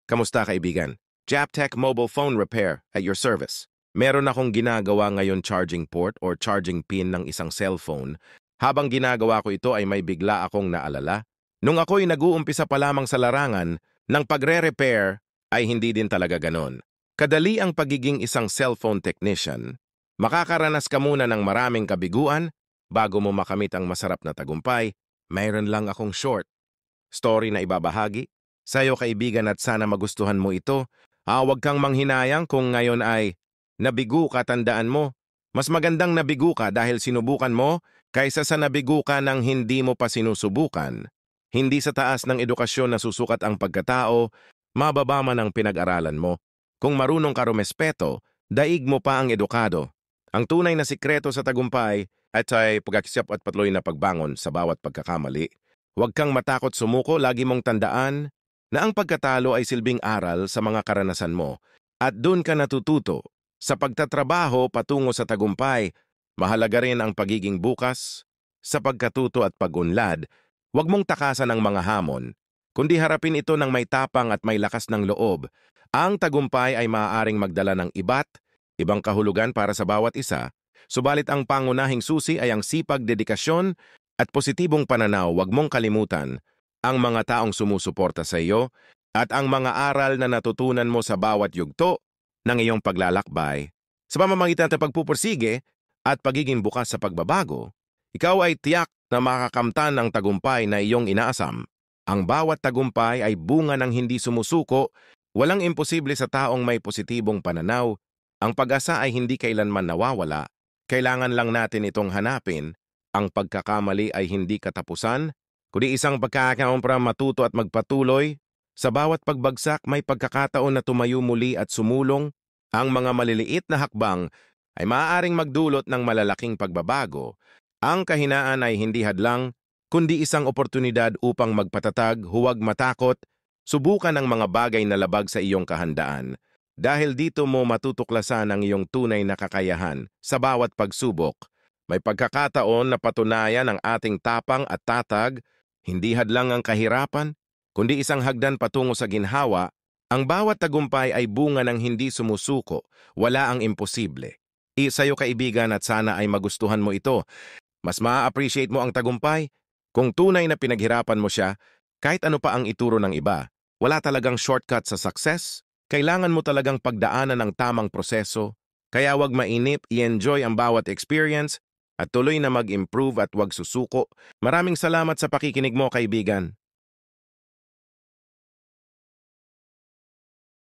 Kamusta kaibigan? Japtech Mobile Phone Repair at your service. Meron akong ginagawa ngayon charging port or charging pin ng isang cellphone. Habang ginagawa ko ito ay may bigla akong naalala. Nung ako'y nag-uumpisa pa lamang sa larangan, ng pagre-repair ay hindi din talaga ganon. Kadali ang pagiging isang cellphone technician. Makakaranas ka muna ng maraming kabiguan bago mo makamit ang masarap na tagumpay. Mayroon lang akong short story na ibabahagi sa'yo kaibigan at sana magustuhan mo ito. Huwag kang manghinayang kung ngayon ay nabigo ka, tandaan mo. Mas magandang nabigo ka dahil sinubukan mo kaysa sa nabigo ka nang hindi mo pa sinusubukan. Hindi sa taas ng edukasyon na susukat ang pagkatao, mababa man ang pinag-aralan mo. Kung marunong ka rumespeto, daig mo pa ang edukado. Ang tunay na sikreto sa tagumpay ay pagkakisip at patuloy na pagbangon sa bawat pagkakamali. Huwag kang matakot sumuko, lagi mong tandaan na ang pagkatalo ay silbing aral sa mga karanasan mo at doon ka natututo. Sa pagtatrabaho patungo sa tagumpay, mahalaga rin ang pagiging bukas sa pagkatuto at pag-unlad. Huwag mong takasan ang mga hamon, kundi harapin ito ng may tapang at may lakas ng loob. Ang tagumpay ay maaaring magdala ng ibang kahulugan para sa bawat isa, subalit ang pangunahing susi ay ang sipag, dedikasyon at positibong pananaw. Huwag mong kalimutan ang mga taong sumusuporta sa iyo at ang mga aral na natutunan mo sa bawat yugto ng iyong paglalakbay. Sa pamamagitan ng pagpupursige at pagiging bukas sa pagbabago, ikaw ay tiyak na makakamtan ang tagumpay na iyong inaasam. Ang bawat tagumpay ay bunga ng hindi sumusuko. Walang imposible sa taong may positibong pananaw. Ang pag-asa ay hindi kailanman nawawala. Kailangan lang natin itong hanapin. Ang pagkakamali ay hindi katapusan, kundi isang pagkakataon para matuto at magpatuloy. Sa bawat pagbagsak may pagkakataon na tumayo muli at sumulong. Ang mga maliliit na hakbang ay maaaring magdulot ng malalaking pagbabago. Ang kahinaan ay hindi hadlang, kundi isang oportunidad upang magpatatag. Huwag matakot. Subukan ang mga bagay na labag sa iyong kahandaan. Dahil dito mo matutuklasan ang iyong tunay na kakayahan. Sa bawat pagsubok, may pagkakataon na patunayan ang ating tapang at tatag. Hindi hadlang ang kahirapan, kundi isang hagdan patungo sa ginhawa. Ang bawat tagumpay ay bunga ng hindi sumusuko. Wala ang imposible. Sa'yo kaibigan at sana ay magustuhan mo ito. Mas maa-appreciate mo ang tagumpay kung tunay na pinaghirapan mo siya kahit ano pa ang ituro ng iba. Wala talagang shortcut sa success. Kailangan mo talagang pagdaanan ng tamang proseso. Kaya wag mainip, i-enjoy ang bawat experience at tuloy na mag-improve at wag susuko. Maraming salamat sa pakikinig mo kaibigan.